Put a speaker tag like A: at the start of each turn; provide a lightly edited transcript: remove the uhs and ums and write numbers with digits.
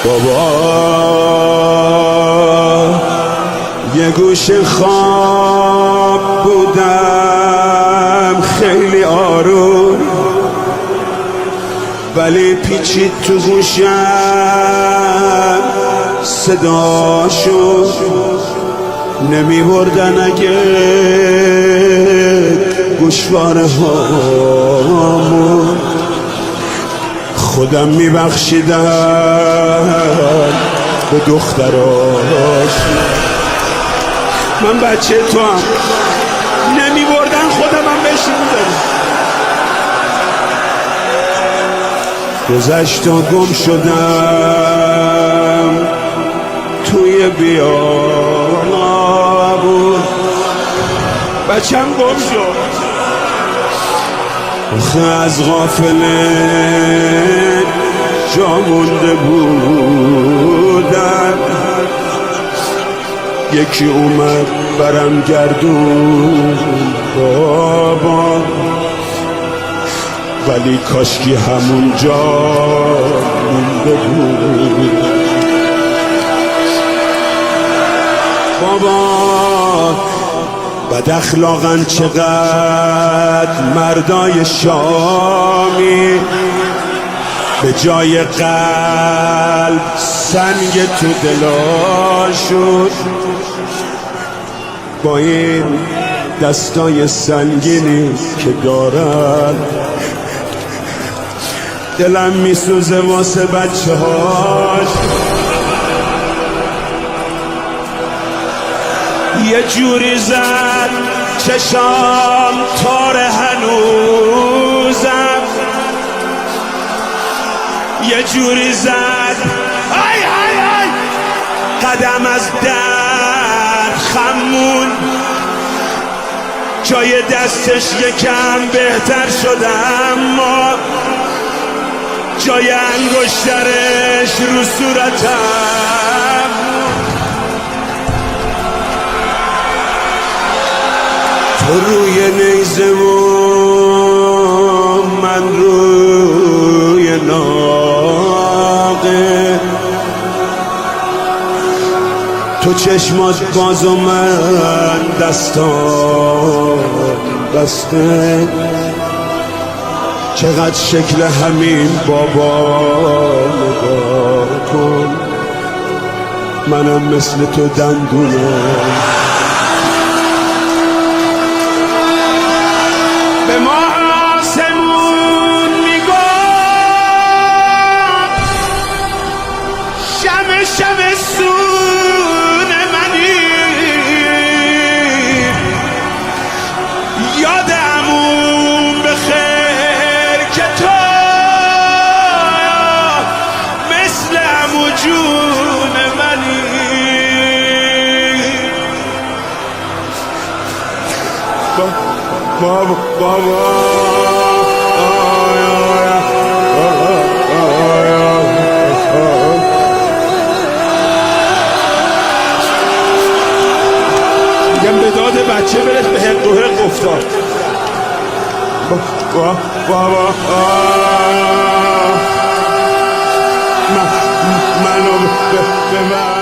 A: بابا یه گوشه خواب بودم خیلی آروم، ولی پیچید تو گوشم صداشو نمیبردن اگه گوشواره هامون خودم میبخشیدم به دختراش. من بچه تو هم نمیبردن خودم هم بهشون میدارم. گذشت و گم شدم توی بیابون، بچم گم شد آخه از غافله جا مونده بودم. یکی اومد برم گردون بابا، ولی کاشکی همون جا مونده بود. بابا بد اخلاقن چقدر مردای شامی، به جای قلب سنگ تو دلاشون، با این دستای سنگینی که دارن دلم میسوزه واسه بچه هاش. یه جوری زد چشام تار هنوزم، یه جوری زد ای ای ای قدم از درد خمون، جای دستش یکم بهتر شد اما جای انگشترش رو صورتم. تو روی نیزه و من روی ناقه، تو چشمات باز و من دستان بسته. چقدر شکل همین بابا نگاه کن، منم مثل تو دندونم. به ما آسمون میگفت شمع شمع سون منی، یاد عموم بخیر که تو مثل عمو جون منی. بابا میگم به داد بچه برس به حق و حق افتاد. بابا منو به من